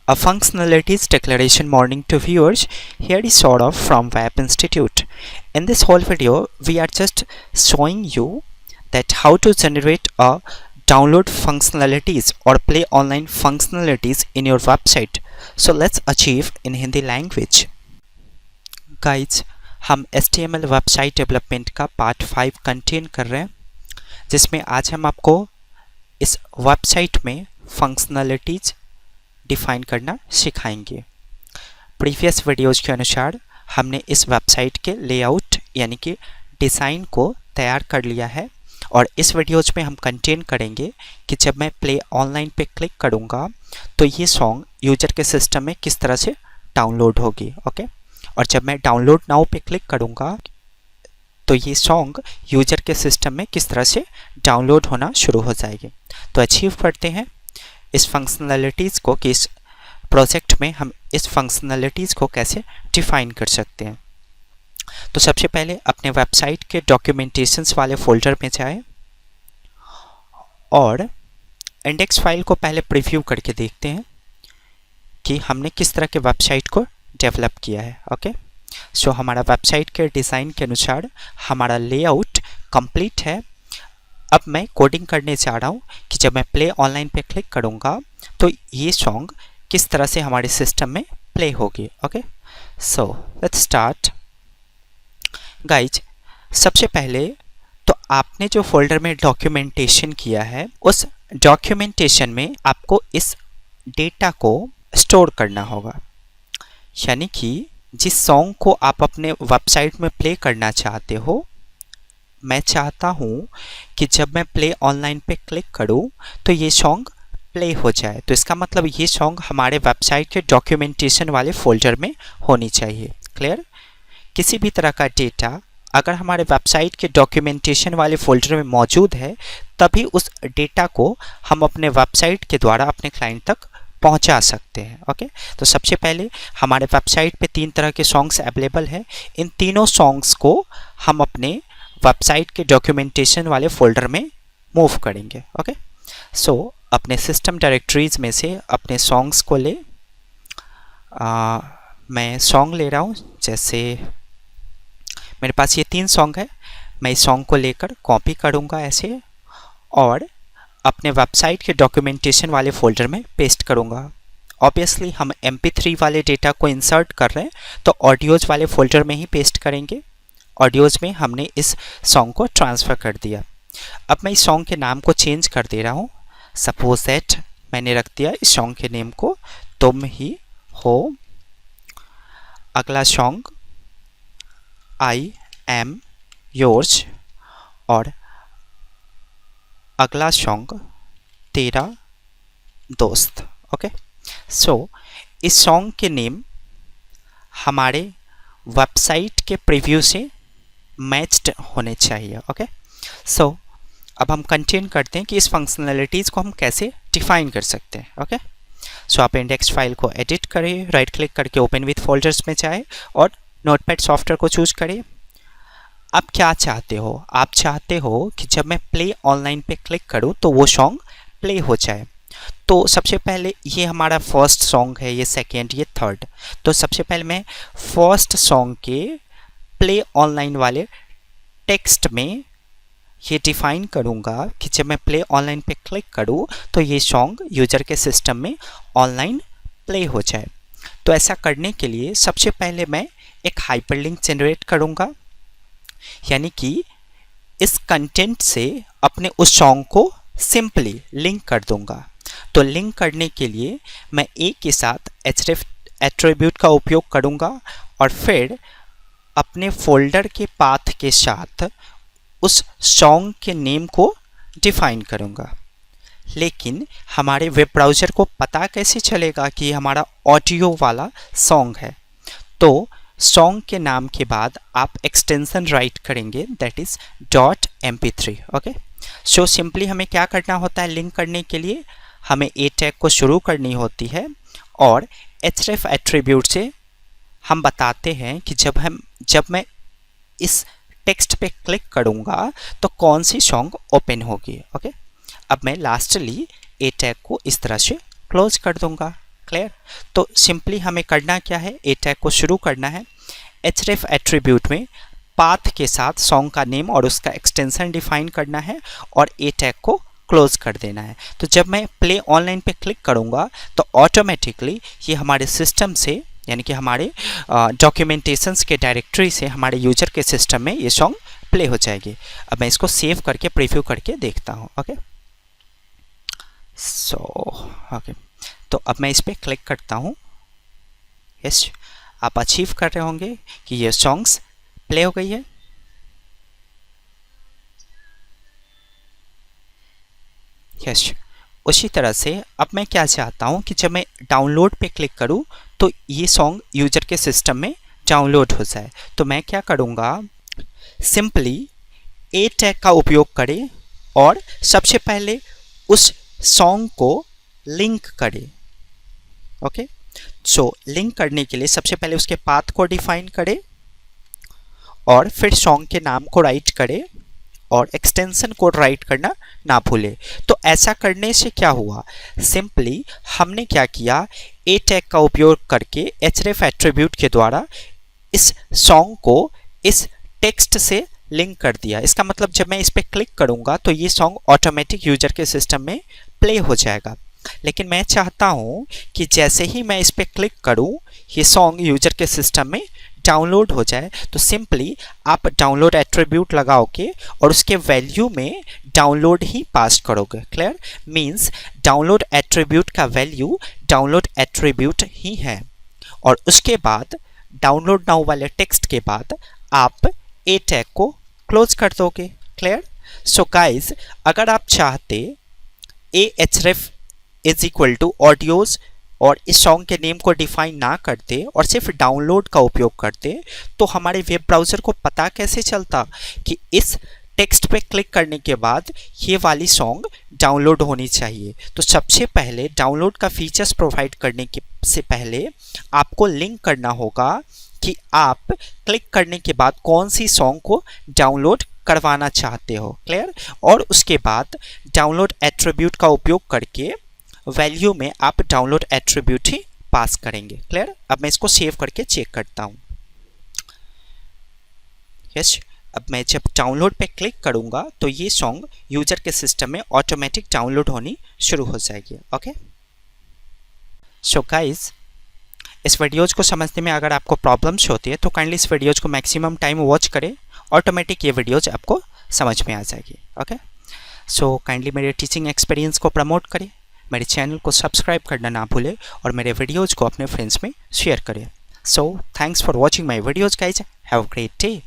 A functionalities declaration morning to viewers. Here is Saurav from Web Institute. In this whole video, we are just showing you that how to generate a download functionalities or play online functionalities in your website. So let's achieve in Hindi language. Guys, हम HTML website development का part 5 contain कर रहे हैं, जिसमें आज हम आपको इस वेबसाइट में फंक्शनलिटीज़ डिफ़ाइन करना सिखाएंगे। प्रीवियस वीडियोज़ के अनुसार हमने इस वेबसाइट के लेआउट यानी कि डिज़ाइन को तैयार कर लिया है और इस वीडियोज़ में हम कंटेन करेंगे कि जब मैं प्ले ऑनलाइन पे क्लिक करूँगा तो ये सॉन्ग यूज़र के सिस्टम में किस तरह से डाउनलोड होगी। ओके, और जब मैं डाउनलोड नाउ पे क्लिक करूँगा तो ये सॉन्ग यूज़र के सिस्टम में किस तरह से डाउनलोड होना शुरू हो जाएगी। तो अचीव करते हैं इस फंक्शनलिटीज़ को कि इस प्रोजेक्ट में हम इस फंक्शनलिटीज़ को कैसे डिफ़ाइन कर सकते हैं। तो सबसे पहले अपने वेबसाइट के डॉक्यूमेंटेशंस वाले फोल्डर में जाएं और इंडेक्स फाइल को पहले प्रीव्यू करके देखते हैं कि हमने किस तरह के वेबसाइट को डेवलप किया है। ओके, सो हमारा वेबसाइट के डिज़ाइन के अनुसार हमारा लेआउट कंप्लीट है। अब मैं कोडिंग करने जा रहा हूँ कि जब मैं प्ले ऑनलाइन पे क्लिक करूँगा तो ये सॉन्ग किस तरह से हमारे सिस्टम में प्ले होगी। Okay, so let's start. Guys, सबसे पहले तो आपने जो फोल्डर में डॉक्यूमेंटेशन किया है उस डॉक्यूमेंटेशन में आपको इस डेटा को स्टोर करना होगा, यानी कि जिस सॉन्ग को आप अपने वेबसाइट में प्ले करना चाहते हो, मैं चाहता हूँ कि जब मैं प्ले ऑनलाइन पे क्लिक करूँ तो ये सॉन्ग प्ले हो जाए। तो इसका मतलब ये सॉन्ग हमारे वेबसाइट के डॉक्यूमेंटेशन वाले फोल्डर में होनी चाहिए। क्लियर? किसी भी तरह का डेटा अगर हमारे वेबसाइट के डॉक्यूमेंटेशन वाले फोल्डर में मौजूद है तभी उस डेटा को हम अपने वेबसाइट के द्वारा अपने क्लाइंट तक पहुंचा सकते हैं। ओके, तो सबसे पहले हमारे वेबसाइट पे 3 तरह के सॉन्ग्स अवेलेबल हैं। इन तीनों सॉन्ग्स को हम अपने वेबसाइट के डॉक्यूमेंटेशन वाले फोल्डर में मूव करेंगे। ओके, सो अपने सिस्टम डायरेक्टरीज में से अपने सॉन्ग्स को मैं सॉन्ग ले रहा हूँ। जैसे मेरे पास ये 3 सॉन्ग है, मैं इस सॉन्ग को लेकर कॉपी करूँगा ऐसे और अपने वेबसाइट के डॉक्यूमेंटेशन वाले फोल्डर में पेस्ट करूँगा। ऑब्वियसली हम MP3 वाले डेटा को इंसर्ट कर रहे हैं तो ऑडियोज़ वाले फोल्डर में ही पेस्ट करेंगे। ऑडियोज़ में हमने इस सॉन्ग को ट्रांसफ़र कर दिया। अब मैं इस सॉन्ग के नाम को चेंज कर दे रहा हूँ। सपोज दैट मैंने रख दिया इस सॉन्ग के नेम को तुम ही हो। अगला सॉन्ग आई एम योर्स और अगला सॉन्ग तेरा दोस्त। ओके, सो इस सॉन्ग के नेम हमारे वेबसाइट के प्रीव्यू से मैच्ड होने चाहिए। ओके, सो अब हम कंटेन करते हैं कि इस फंक्शनलिटीज़ को हम कैसे डिफ़ाइन कर सकते हैं। ओके, सो आप इंडेक्स फाइल को एडिट करें, राइट क्लिक करके ओपन विथ फोल्डर्स में जाए और नोटपैड सॉफ्टवेयर को चूज करें। आप क्या चाहते हो? आप चाहते हो कि जब मैं प्ले ऑनलाइन पे क्लिक करूं तो वो सॉन्ग प्ले हो जाए। तो सबसे पहले ये हमारा फर्स्ट सॉन्ग है, ये सेकेंड, ये थर्ड। तो सबसे पहले मैं फर्स्ट सॉन्ग के प्ले ऑनलाइन वाले टेक्स्ट में ये डिफ़ाइन करूँगा कि जब मैं प्ले ऑनलाइन पे क्लिक करूँ तो ये सॉन्ग यूज़र के सिस्टम में ऑनलाइन प्ले हो जाए। तो ऐसा करने के लिए सबसे पहले मैं एक हाइपरलिंक जनरेट करूँगा, यानी कि इस कंटेंट से अपने उस सॉन्ग को सिंपली लिंक कर दूँगा। तो लिंक करने के लिए मैं एक के साथ href एट्रीब्यूट का उपयोग करूँगा और फिर अपने फोल्डर के पाथ के साथ उस सॉन्ग के नेम को डिफ़ाइन करूँगा। लेकिन हमारे वेब ब्राउज़र को पता कैसे चलेगा कि हमारा ऑडियो वाला सॉन्ग है? तो सॉन्ग के नाम के बाद आप एक्सटेंशन राइट करेंगे, that is .mp3। Okay, so simply हमें क्या करना होता है? लिंक करने के लिए हमें ए टैग को शुरू करनी होती है और href एट्रीब्यूट से हम बताते हैं कि जब मैं इस टेक्स्ट पे क्लिक करूँगा तो कौन सी सॉन्ग ओपन होगी। ओके, अब मैं लास्टली ए टैग को इस तरह से क्लोज कर दूँगा। क्लियर। तो सिंपली हमें करना क्या है, ए टैग को शुरू करना है। href एट्रीब्यूट में पाथ के साथ सॉन्ग का नेम और उसका एक्सटेंशन डिफाइन करना है और ए टैग को क्लोज कर देना है। तो जब मैं प्ले ऑनलाइन पे क्लिक करूँगा तो ऑटोमेटिकली ये हमारे सिस्टम से, यानी कि हमारे डॉक्यूमेंटेशंस के डायरेक्टरी से हमारे यूजर के सिस्टम में ये सॉन्ग प्ले हो जाएगी। अब मैं इसको सेव करके प्रीव्यू करके देखता हूँ। ओके सो ओके, तो अब मैं इस पर क्लिक करता हूँ। यस, आप अचीव कर रहे होंगे कि ये सॉन्ग्स प्ले हो गई है। यस, उसी तरह से अब मैं क्या चाहता हूँ कि जब मैं डाउनलोड पे क्लिक करूँ तो ये सॉन्ग यूजर के सिस्टम में डाउनलोड हो जाए। तो मैं क्या करूँगा, सिंपली ए टैग का उपयोग करें और सबसे पहले उस सॉन्ग को लिंक करें। ओके, सो लिंक करने के लिए सबसे पहले उसके पाथ को डिफाइन करें और फिर सॉन्ग के नाम को राइट करें और एक्सटेंशन कोड राइट करना ना भूले। तो ऐसा करने से क्या हुआ, सिंपली हमने क्या किया, ए टैग का उपयोग करके href एट्रीब्यूट के द्वारा इस सॉन्ग को इस टेक्स्ट से लिंक कर दिया। इसका मतलब जब मैं इस पर क्लिक करूंगा तो ये सॉन्ग ऑटोमेटिक यूजर के सिस्टम में प्ले हो जाएगा। लेकिन मैं चाहता हूं कि जैसे ही मैं इस पर क्लिक करूं ये सॉन्ग यूजर के सिस्टम में डाउनलोड हो जाए। तो सिंपली आप डाउनलोड एट्रीब्यूट लगाओगे और उसके वैल्यू में डाउनलोड ही पास करोगे। क्लियर, मींस डाउनलोड एट्रीब्यूट का वैल्यू डाउनलोड एट्रीब्यूट ही है और उसके बाद डाउनलोड नाउ वाले टेक्स्ट के बाद आप ए टैग को क्लोज कर दोगे। क्लियर। सो गाइज, अगर आप चाहते href is equal to audios और इस सॉन्ग के नेम को डिफाइन ना करते और सिर्फ डाउनलोड का उपयोग करते तो हमारे वेब ब्राउज़र को पता कैसे चलता कि इस टेक्स्ट पे क्लिक करने के बाद ये वाली सॉन्ग डाउनलोड होनी चाहिए। तो सबसे पहले डाउनलोड का फीचर्स प्रोवाइड करने के से पहले आपको लिंक करना होगा कि आप क्लिक करने के बाद कौन सी सॉन्ग को डाउनलोड करवाना चाहते हो। क्लियर। और उसके बाद डाउनलोड एट्रीब्यूट का उपयोग करके वैल्यू में आप डाउनलोड एट्रीब्यूट ही पास करेंगे। क्लियर। अब मैं इसको सेव करके चेक करता हूँ। यस, अब मैं जब डाउनलोड पे क्लिक करूँगा तो ये सॉन्ग यूजर के सिस्टम में ऑटोमेटिक डाउनलोड होनी शुरू हो जाएगी। ओके, सो गाइज, इस वीडियोज़ को समझने में अगर आपको प्रॉब्लम्स होती है तो काइंडली इस वीडियोज़ को मैक्सिमम टाइम वॉच करें, ऑटोमेटिक ये वीडियोज़ आपको समझ में आ जाएगी। ओके, सो काइंडली मेरे टीचिंग एक्सपीरियंस को प्रमोट करें, मेरे चैनल को सब्सक्राइब करना ना भूलें और मेरे वीडियोज़ को अपने फ्रेंड्स में शेयर करें। So thanks for watching my videos guys, have a great day.